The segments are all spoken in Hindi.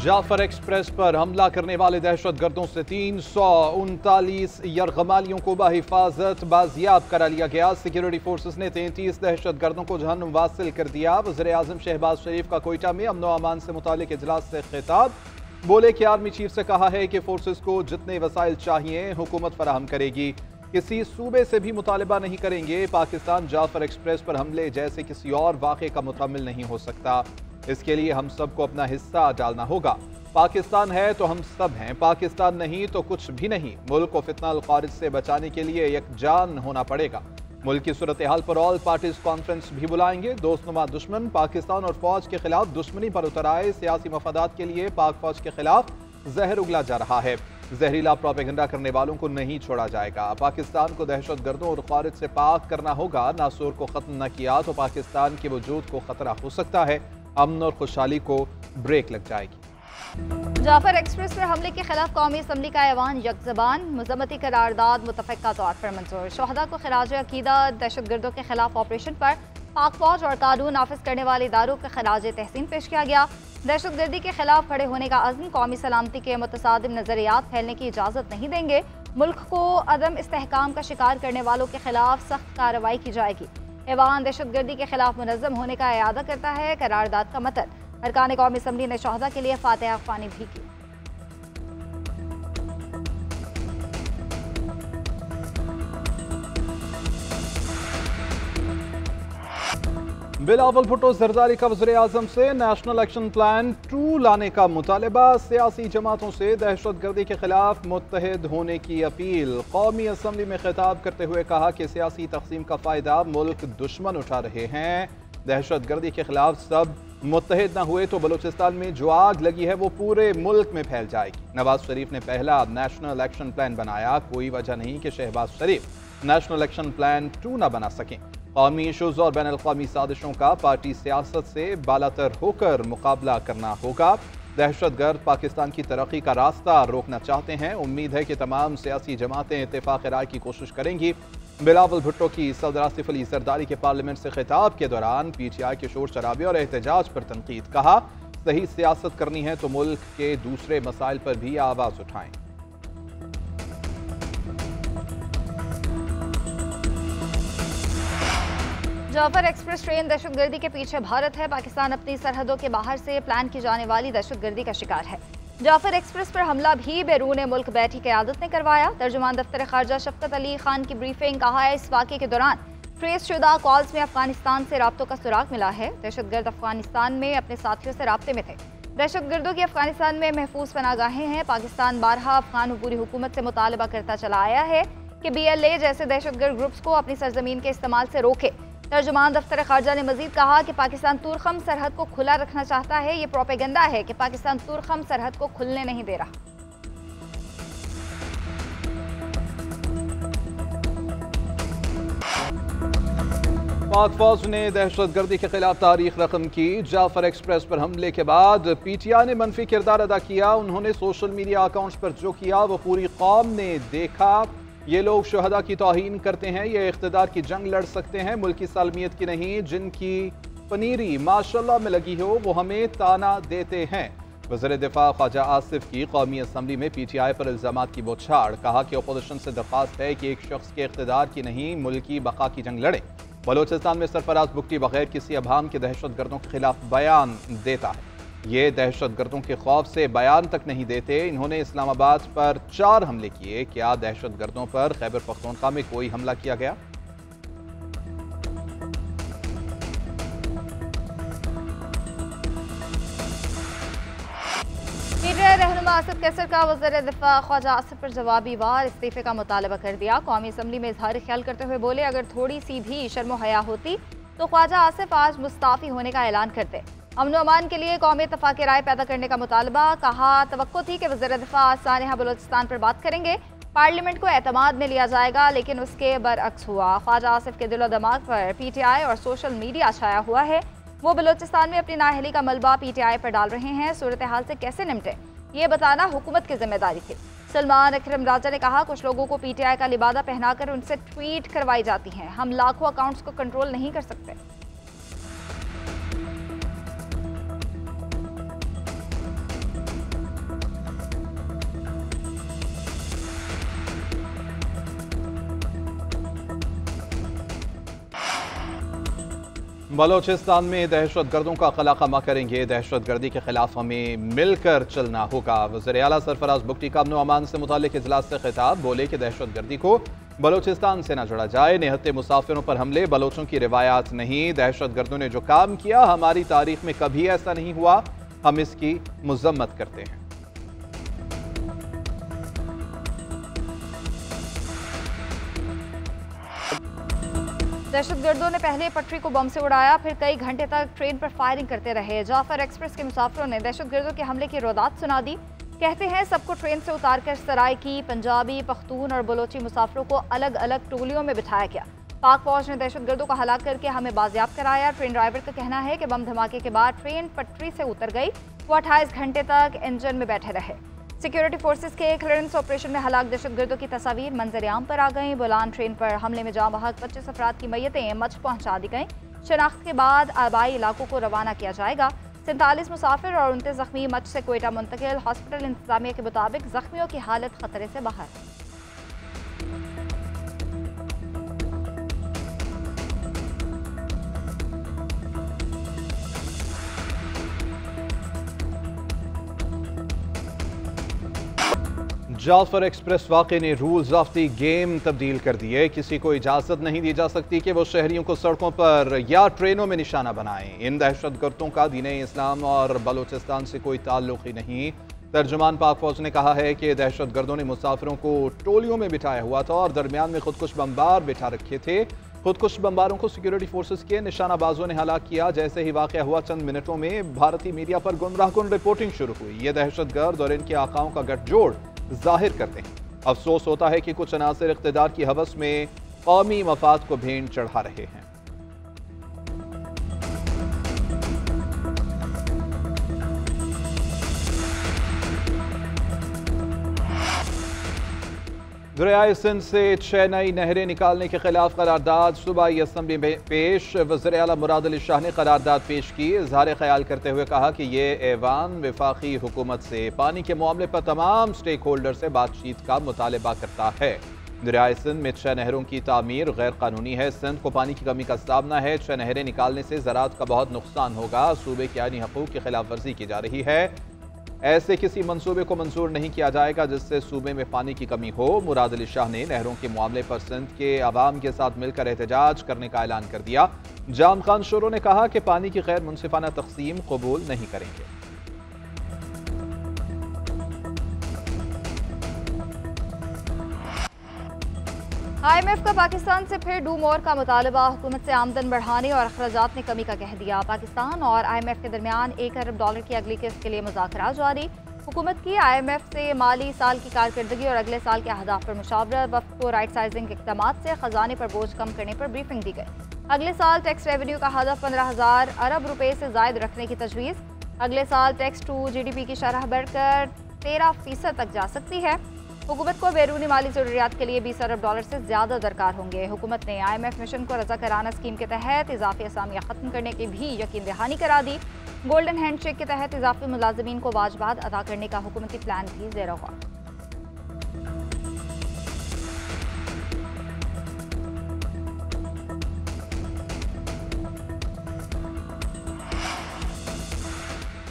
जाफर एक्सप्रेस पर हमला करने वाले दहशतगर्दों से 339 यरगमालियों को बहिफाजत बाजियाब करा लिया गया। सिक्योरिटी फोर्सेस ने 33 दहशतगर्दों को जहन्नुम वासिल कर दिया। वज़ीर-ए-आज़म शहबाज शरीफ का कोयटा में अमन व अमान से मुतालिक इजलास से खिताब। बोले कि आर्मी चीफ से कहा है कि फोर्सेस को जितने वसाइल चाहिए हुकूमत फराहम करेगी, किसी सूबे से भी मुतालबा नहीं करेंगे। पाकिस्तान जाफर एक्सप्रेस पर हमले जैसे किसी और वाक़े का मुतम्मिल नहीं हो सकता। इसके लिए हम सबको अपना हिस्सा डालना होगा। पाकिस्तान है तो हम सब हैं, पाकिस्तान नहीं तो कुछ भी नहीं। मुल्क को फितना अल खारिज से बचाने के लिए यकजान होना पड़ेगा। मुल्क की सूरत हाल पर ऑल पार्टीज कॉन्फ्रेंस भी बुलाएंगे। दोस्तनुमा दुश्मन पाकिस्तान और फौज के खिलाफ दुश्मनी पर उतर आए। सियासी मफादात के लिए पाक फौज के खिलाफ जहर उगला जा रहा है। जहरीला प्रोपेगेंडा करने वालों को नहीं छोड़ा जाएगा। पाकिस्तान को दहशतगर्दों और खारिज से पाक करना होगा। नासूर को खत्म न किया तो पाकिस्तान के वजूद को खतरा हो सकता है। अमन और खुशहाली को ब्रेक लग जाएगी। जाफर एक्सप्रेस पर हमले के खिलाफ कौमी असम्बली का ऐवान यकज़बान। मज़म्मती करारदाद मुतफ़क़ा तौर पर मंजूर। शोहदा को खिराज अकीदा। दहशतगर्दों के खिलाफ ऑपरेशन पर पाक फौज और कानून नाफिज करने वाले इदारों का खराज तहसीन पेश किया गया। दहशतगर्दी के खिलाफ खड़े होने का अज़्म। कौमी सलामती के मुतसादिम नज़रियात फैलने की इजाज़त नहीं देंगे। मुल्क को अदम इस्तेहकाम का शिकार करने वालों के खिलाफ सख्त कार्रवाई की जाएगी। ऐवान दहशतगर्दी के खिलाफ मुनज़्ज़म होने का इरादा करता है। करारदाद का मतन। अरकान कौमी असम्बली ने शोहदा के लिए फातिहा ख्वानी भी की। बिलावल भुट्टो जरदारी का वज़ीर-ए-आज़म से नेशनल एक्शन प्लान 2 लाने का मुतालबा। सियासी जमातों से दहशतगर्दी के खिलाफ मुत्तहिद होने की अपील। कौमी असम्बली में खिताब करते हुए कहा कि सियासी तक़सीम का फ़ायदा मुल्क दुश्मन उठा रहे हैं। दहशतगर्दी के खिलाफ सब मुत्तहिद न हुए तो बलूचिस्तान में जो आग लगी है वो पूरे मुल्क में फैल जाएगी। नवाज शरीफ ने पहला नेशनल एक्शन प्लान बनाया। कोई वजह नहीं कि शहबाज शरीफ नेशनल एक्शन प्लान 2 न बना सकें। कौमी इशूज़ और बैन अल-क़ौमी साजिशों का पार्टी सियासत से बालातर होकर मुकाबला करना होगा। दहशतगर्द पाकिस्तान की तरक्की का रास्ता रोकना चाहते हैं। उम्मीद है कि तमाम सियासी जमातें इत्तेफाक राय की कोशिश करेंगी। बिलावल भुट्टो की सदर आसिफ अली जरदारी के पार्लियामेंट से खिताब के दौरान PTI के शोर शराबे और एहतजाज पर तनकीद। कहा, सही सियासत करनी है तो मुल्क के दूसरे मसाइल पर भी आवाज़ उठाएं। जाफर एक्सप्रेस ट्रेन दहशतगर्दी के पीछे भारत है। पाकिस्तान अपनी सरहदों के बाहर से प्लान की जाने वाली दहशतगर्दी का शिकार है। जाफर एक्सप्रेस पर हमला भी बैरून मुल्क बैठी क़यादत ने करवाया। तर्जुमान दफ्तर खारजा शफकत अली खान की ब्रीफिंग। कहा है, इस वाक़े के दौरान ट्रेस शुदा कॉल्स में अफगानिस्तान से राब्तों का सुराग मिला है। दहशतगर्द अफगानिस्तान में अपने साथियों से राब्ते में थे। दहशतगर्दों की अफगानिस्तान में महफूज पनागाहें हैं। पाकिस्तान बारहा अफगान अबूरी हुकूमत से मुतालबा करता चला आया है कि BLA जैसे दहशतगर्द ग्रुप्स को अपनी सरजमीन के इस्तेमाल से रोके। तर्जुमान दफ्तर खारजा ने मजीद कहा कि पाकिस्तान तुरखम सरहद को खुला रखना चाहता है। ये प्रोपेगेंडा है कि पाकिस्तान तुरखम सरहद को खुलने नहीं दे रहा। पाक फौज ने दहशतगर्दी के खिलाफ तारीख रकम की। जाफर एक्सप्रेस पर हमले के बाद PTI ने मनफी किरदार अदा किया। उन्होंने सोशल मीडिया अकाउंट्स पर जो किया वो पूरी कौम ने देखा। ये लोग शुहदा की तौहीन करते हैं, ये इख्तिदार की जंग लड़ सकते हैं, मुल्क की सालमियत की नहीं। जिनकी पनीरी माशाल्लाह में लगी हो वो हमें ताना देते हैं। वज़ीर दिफा ख्वाजा आसिफ की कौमी असम्बली में PTI पर इल्ज़ामात की बौछार। कहा कि अपोजिशन से दरख्वास्त है कि एक शख्स के इख्तिदार की नहीं मुल्क की बका की जंग लड़े। बलोचिस्तान में सरफराज बुगटी बगैर किसी अभाम के दहशतगर्दों के खिलाफ बयान देता है। ये दहशतगर्दों के खौफ से बयान तक नहीं देते। इन्होंने इस्लामाबाद पर 4 हमले किए। क्या दहशतगर्दों पर खैबर पख्तूनख्वा में कोई हमला किया गया? रहनुमा असद कैसर का वज़ीर दिफा ख्वाजा आसिफ पर जवाबी वार इस्तीफे का मुतालबा कर दिया। कौमी असम्बली में इजहार ख्याल करते हुए बोले, अगर थोड़ी सी भी शर्म हया होती तो ख्वाजा आसिफ आज मुस्ताफ़ी होने का ऐलान करते। अमन अमान के लिए कौमी इत्तफ़ाक़ राय पैदा करने का मुतालबा। कहा, तवक्को थी कि वज़ीर दिफा सानिहा बलोचिस्तान पर बात करेंगे, पार्लियामेंट को एतमाद में लिया जाएगा, लेकिन उसके बरअक्स हुआ। ख्वाजा आसिफ के दिलो दिमाग पर PTI और सोशल मीडिया छाया हुआ है। वो बलोचिस्तान में अपनी नाअहली का मलबा PTI पर डाल रहे हैं। सूरत हाल से कैसे निपटे ये बताना हुकूमत की जिम्मेदारी थी। सलमान अकरम राजा ने कहा, कुछ लोगों को PTI का लिबादा पहनाकर उनसे ट्वीट करवाई जाती हैं। हम लाखों अकाउंट्स को कंट्रोल नहीं कर सकते। बलोचिस्तान में दहशत गर्दों का कलाकमा करेंगे, दहशत गर्दी के खिलाफ हमें मिलकर चलना होगा। वज़ीर आला सरफराज बुगटी का अमन व अमान से मुताल्लिक इजलास से खिताब, बोले कि दहशत गर्दी को बलोचिस्तान से न जोड़ा जाए। निहत्ते मुसाफिरों पर हमले बलोचों की रिवायात नहीं, दहशत गर्दों ने जो काम किया हमारी तारीख में कभी ऐसा नहीं हुआ, हम इसकी मजम्मत करते हैं। दहशतगर्दों ने पहले पटरी को बम से उड़ाया, फिर कई घंटे तक ट्रेन पर फायरिंग करते रहे। जाफर एक्सप्रेस के मुसाफिरों ने दहशतगर्दों के हमले की रोदात सुना दी। कहते हैं सबको ट्रेन से उतारकर सराइकी, पंजाबी, पख्तून और बलोची मुसाफिरों को अलग अलग टोलियों में बिठाया गया। पाक फौज ने दहशतगर्दों को हलाक करके हमें बाजियाब कराया। ट्रेन ड्राइवर का कहना है कि बम धमाके के बाद ट्रेन पटरी से उतर गई। वो 28 घंटे तक इंजन में बैठे रहे। सिक्योरिटी फोर्सेस के क्लियरेंस ऑपरेशन में हलाक दहशतगर्दों की तस्वीर मंजर आम पर आ गई। बोलान ट्रेन पर हमले में जाँ बहक 25 अफराद की मैयतें मच पहुंचा दी गईं। शनाख्त के बाद आबाई इलाकों को रवाना किया जाएगा। 47 मुसाफिर और 29 जख्मी मच से कोयटा मुंतकिल। हॉस्पिटल इंतजामिया के मुताबिक जख्मियों की हालत खतरे से बाहर। जाफर एक्सप्रेस वाक़े ने रूल्स ऑफ द गेम तब्दील कर दिए। किसी को इजाज़त नहीं दी जा सकती कि वो शहरियों को सड़कों पर या ट्रेनों में निशाना बनाएं। इन दहशतगर्दों का दीन इस्लाम और बलोचिस्तान से कोई ताल्लुक ही नहीं। तर्जुमान पाक फौज ने कहा है कि दहशतगर्दों ने मुसाफिरों को टोलियों में बिठाया हुआ था और दरमियान में खुदकुश बमबार बिठा रखे थे। खुदकुश बमबारों को सिक्योरिटी फोर्सेस के निशानाबाजों ने हलाक किया। जैसे ही वाक़या हुआ चंद मिनटों में भारतीय मीडिया पर गुमराहकुन रिपोर्टिंग शुरू हुई। ये दहशतगर्द और इनके आकाओं का गठजोड़ जाहिर करते हैं। अफसोस होता है कि कुछ अनासिर इख्तिदार की हवस में कौमी मफाद को भेंट चढ़ा रहे हैं। दरियाए सिंध से 6 नई नहरें निकालने के खिलाफ करारदाद सूबाई असम्बली में पेश। वज़ीर आला मुराद अली शाह ने करारदाद पेश की। इज़हार ख्याल करते हुए कहा कि ये ऐवान वफाकी हुकूमत से पानी के मामले पर तमाम स्टेक होल्डर से बातचीत का मुतालबा करता है। दरियाए सिंध में 6 नहरों की तामीर गैर कानूनी है। सिंध को पानी की कमी का सामना है। 6 नहरें निकालने से ज़राअत का बहुत नुकसान होगा। सूबे की आईनी हकूक़ की खिलाफ वर्जी की जा रही है। ऐसे किसी मंसूबे को मंजूर नहीं किया जाएगा जिससे सूबे में पानी की कमी हो। मुराद अली शाह ने नहरों के मामले पर सिंध के अवाम के साथ मिलकर एहतजाज करने का ऐलान कर दिया। जाम खान शोरो ने कहा कि पानी की गैर मुनसिफाना तकसीम कबूल नहीं करेंगे। IMF का पाकिस्तान से फिर डू मोर का मुतालबा। हुकूमत से आमदन बढ़ाने और अखराजात में कमी का कह दिया। पाकिस्तान और IMF के दरमियान $1 अरब की अगली किस्त के लिए मुज़ाकरा जारी। हुकूमत की IMF से माली साल की कारकर्दगी और अगले साल के अहदाफ पर मुशावरत। वफ़द को राइट साइजिंग के इक़दामात से खजाने पर बोझ कम करने पर ब्रीफिंग दी गई। अगले साल टैक्स रेवेन्यू का हदफ 15,000 अरब रुपये से ज़ायद रखने की तजवीज़। अगले साल टैक्स टू GDP की शरह बढ़कर 13% तक जा सकती है। हुकूमत को बैरूनी माली ज़रूरियात के लिए $20 अरब से ज़्यादा दरकार होंगे। हुकूमत ने IMF मिशन को रज़ाकाराना स्कीम के तहत इजाफी असामियाँ ख़त्म करने की भी यकीन दहानी करा दी। गोल्डन हैंडशेक के तहत इजाफी मुलाजमीन को वाजबात अदा करने का हुकूमती प्लान भी ज़ेर गौर।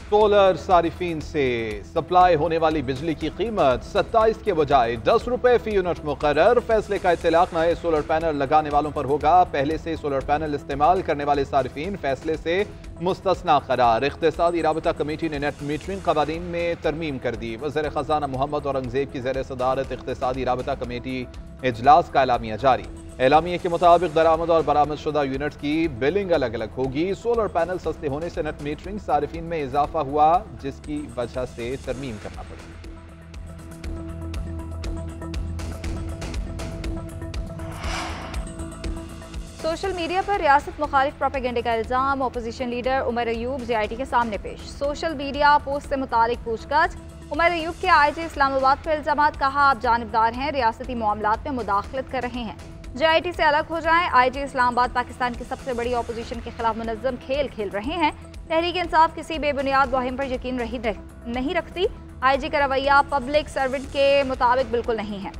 सोलर सारिफीन से सप्लाई होने वाली बिजली की कीमत 27 के बजाय 10 रुपए फी यूनिट मुकर्रर। फैसले का इत्तलाक नए सोलर पैनल लगाने वालों पर होगा। पहले से सोलर पैनल इस्तेमाल करने वाले सारिफीन फैसले से मुस्तस्ना करार। इख्तिसादी राबता कमेटी ने नेट मीटरिंग कवानीन में तरमीम कर दी। वज़ीर ख़जाना मोहम्मद औरंगज़ेब की ज़ेर सदारत इख्तिसादी राबता कमेटी इजलास का एलामिया जारी। एलामिया के मुताबिक दरामद और बरामद शुदा यूनिट की बिलिंग अलग अलग होगी। सोलर पैनल सस्ते होने से नेट मीटरिंग सारिफीन में इजाफा हुआ, जिसकी वजह से तरमीम करना पड़ी। सोशल मीडिया पर रियासत मुखालिफ प्रोपेगेंडे का इल्ज़ाम। Opposition leader Umar Ayub JIT के सामने पेश। सोशल मीडिया पोस्ट से मुतालिक पूछताछ। उमर अयूब के IG इस्लामाबाद पर इल्ज़ामात। कहा आप जानबदार हैं, रियासती मामलात में मुदाखलत कर रहे हैं, JIT से अलग हो जाएं। IG इस्लामाबाद पाकिस्तान की सबसे बड़ी अपोजिशन के खिलाफ मुनज़्ज़म खेल खेल रहे हैं। तहरीक इंसाफ किसी बेबुनियाद मुहिम पर यकीन नहीं रखती। IG का रवैया पब्लिक सर्वेंट के मुताबिक बिल्कुल नहीं है।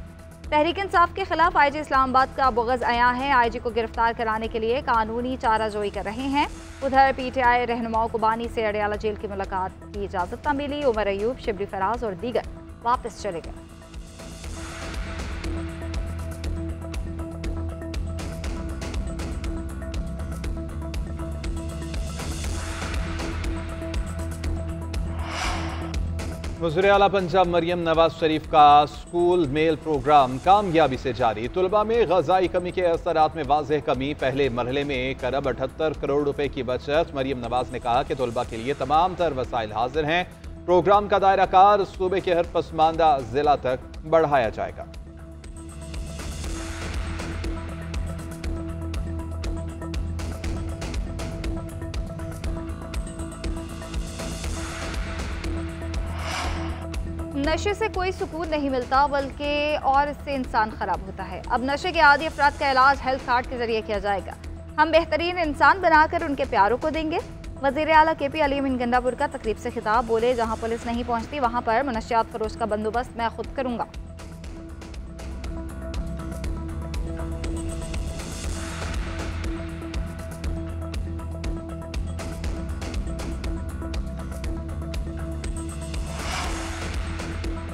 तहरीक इंसाफ के खिलाफ IG इस्लामाबाद का बुग़्ज़ आया है। IG को गिरफ्तार कराने के लिए कानूनी चाराजोई कर रहे हैं। उधर PTI रहनुमाओं को बानी से अडियाला जेल की मुलाकात की इजाज़त न मिली। उमर अयूब, शिबली फराज और दीगर वापस चले गए। वज़ीर आला पंजाब मरियम नवाज शरीफ का स्कूल मेल प्रोग्राम कामयाबी से जारी। तुलबा में ग़ज़ाई कमी के असरात में वाज़ेह कमी। पहले मरहले में 1 अरब 78 करोड़ रुपए की बचत। मरियम नवाज ने कहा कि तुलबा के लिए तमाम तर वसाइल हाजिर हैं। प्रोग्राम का दायरा कार सूबे के हर पसमानदा जिला तक बढ़ाया जाएगा। नशे से कोई सुकून नहीं मिलता, बल्कि और इससे इंसान खराब होता है। अब नशे के आदी अफराद का इलाज हेल्थ कार्ड के जरिए किया जाएगा। हम बेहतरीन इंसान बनाकर उनके प्यारों को देंगे। वज़ीर आला KP अलीम इन गंडापुर का तकरीब से खिताब। बोले, जहां पुलिस नहीं पहुंचती वहां पर मनशियात फरोश का बंदोबस्त मैं खुद करूंगा।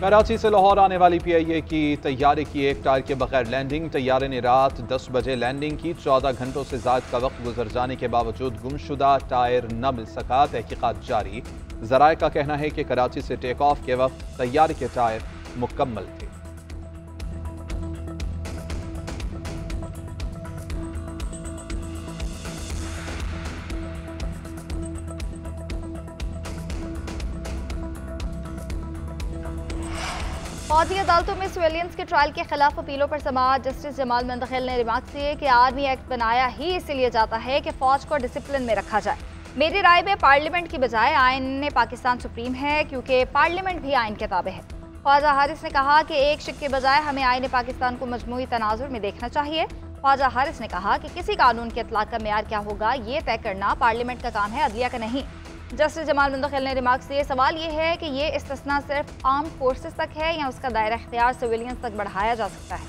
कराची से लाहौर आने वाली PIA की तैयारे की एक टायर के बगैर लैंडिंग। तैयारे ने रात 10 बजे लैंडिंग की। 14 घंटों से ज़्यादा का वक्त गुजर जाने के बावजूद गुमशुदा टायर न मिल सका। तहकीकात जारी। ज़राए का कहना है कि कराची से टेक ऑफ के वक्त तैयारे के टायर मुकम्मल थे। फौजी अदालतों में सिविलियंस के ट्रायल के खिलाफ अपीलों पर समाअत। जस्टिस जमाल मंदखिल ने रिमार्क किए कि आर्मी एक्ट बनाया ही इसीलिए जाता है कि फौज को डिसिप्लिन में रखा जाए। मेरी राय में पार्लियामेंट की बजाय आईन पाकिस्तान सुप्रीम है, क्योंकि पार्लियामेंट भी आईन के ताबे है। ख्वाजा हारिस ने कहा कि एक शिक के बजाय हमें आईन पाकिस्तान को मजमूई तनाजुर में देखना चाहिए। ख्वाजा हारिस ने कहा कि किसी कानून के इतलाक का मेयार क्या होगा ये तय करना पार्लियामेंट का काम है, अदलिया का नहीं। जस्टिस जमाल मंदखिल ने रिमार्क्स दिए, सवाल ये है कि ये इस्तिस्ना सिर्फ आर्म फोर्सेस तक है या उसका दायरा इख्तियार सिविलियंस तक बढ़ाया जा सकता है।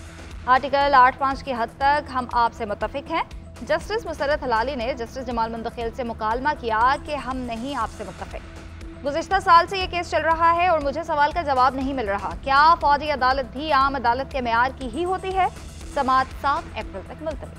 आर्टिकल 8(5) की हद तक हम आपसे मुत्तफिक हैं। जस्टिस मुसर्रत हलाली ने जस्टिस जमाल मंदखिल से मुकालमा किया कि हम नहीं आपसे मुत्तफिक। गुज़िश्ता साल से ये केस चल रहा है और मुझे सवाल का जवाब नहीं मिल रहा, क्या फौजी अदालत भी आम अदालत के मेयार की ही होती है? समाअत 7 अप्रैल तक मुलतवी।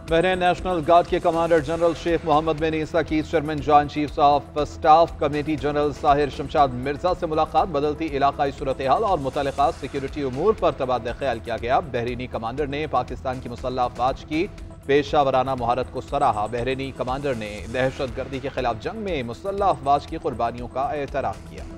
बहरीन नेशनल गार्ड के कमांडर जनरल शेख मोहम्मद बिन ईसा की chairman joint chiefs of staff committee general Sahir Shamshad Mirza से मुलाकात। बदलती इलाकाई सूरत हाल और मुतल्लिका सिक्योरिटी उमूर पर तबादला ख्याल किया गया। बहरीनी कमांडर ने पाकिस्तान की मुसल्लह अफवाज की पेशावराना महारत को सराहा। बहरीनी कमांडर ने दहशत गर्दी के खिलाफ जंग में मुसल्लह अफवाज की कुर्बानियों का एतराफ़ किया।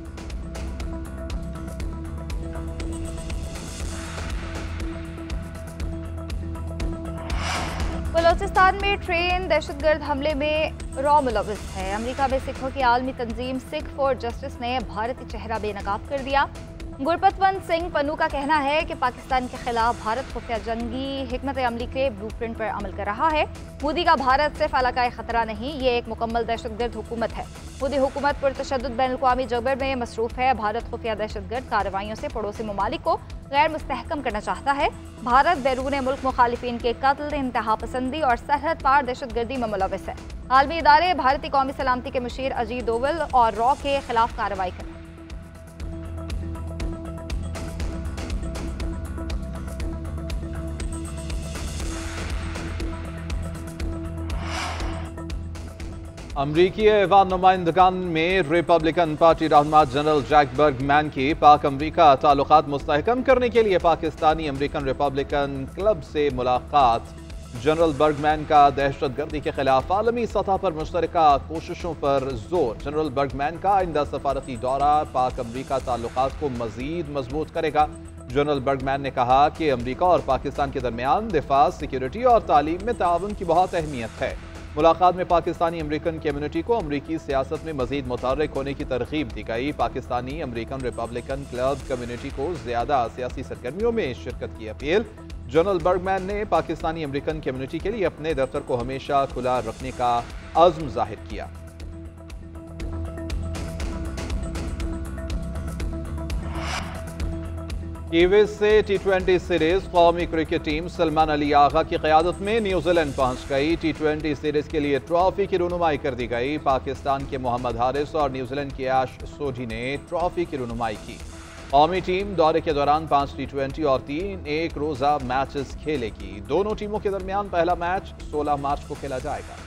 बलोचिस्तान में ट्रेन दहशतगर्द हमले में रॉ मुलविस है। अमेरिका में सिखों की आलमी तंजीम सिख फॉर जस्टिस ने भारतीय चेहरा बेनकाब कर दिया। गुरपतवंत सिंह पन्नू का कहना है कि पाकिस्तान के खिलाफ भारत खुफिया जंगी हिकमत अमली के ब्लूप्रिंट पर अमल कर रहा है। मोदी का भारत सिर्फ इलाकाई खतरा नहीं, ये एक मुकम्मल दहशतगर्द हुकूमत है। मोदी हुकूमत पुरतशद्दुद बैनुल-अक़वामी जबर में मसरूफ है। भारत खुफिया दहशतगर्द कार्रवाइयों से पड़ोसी ममालिक को गैर मुस्तहकम करना चाहता है। भारत बैरून मुल्क मुखालिफिन के कत्ल, इंतहा पसंदी और सरहद पार दहशतगर्दी में मुलविस है। आलमी इदारे भारतीय कौमी सलामती के मुशीर अजीत डोवल और रॉ के खिलाफ कार्रवाई करें। अमरीकी ऐवान नुमाइंदगान में रिपब्लिकन पार्टी रहनुमा जनरल जैक बर्गमैन की पाक अमरीका ताल्लुकात मुस्तहकम करने के लिए पाकिस्तानी अमरीकन रिपब्लिकन क्लब से मुलाकात। जनरल बर्गमैन का दहशत गर्दी के खिलाफ आलमी सतह पर मुश्तरका कोशिशों पर जोर। जनरल बर्गमैन का आइंदा सफारती दौरा पाक अमरीका ताल्लुकात को मजीद मजबूत करेगा। जनरल बर्गमैन ने कहा कि अमरीका और पाकिस्तान के दरमियान दिफा, सिक्योरिटी और तालीम में ताउन की बहुत अहमियत है। मुलाकात में पाकिस्तानी अमरीकन कम्युनिटी को अमरीकी सियासत में मजीद मुतहर्रिक होने की तरगीब दी गई। Pakistani American Republican club community को ज्यादा सियासी सरगर्मियों में शिरकत की अपील। जनरल बर्गमैन ने पाकिस्तानी अमेरिकन कम्युनिटी के लिए अपने दफ्तर को हमेशा खुला रखने का अज़्म जाहिर किया। कीवीज से टी20 सीरीज कौमी क्रिकेट टीम सलमान अली आगा की क़यादत में न्यूजीलैंड पहुंच गई। टी20 सीरीज के लिए ट्रॉफी की रुनुमाई कर दी गई। पाकिस्तान के मोहम्मद हारिस और न्यूजीलैंड के ऐश सोढी ने ट्रॉफी की रुनुमाई की। कौमी टीम दौरे के दौरान 5 टी20 और 3 एक रोज़ा मैचेस खेलेगी। दोनों टीमों के दरमियान पहला मैच 16 मार्च को खेला जाएगा।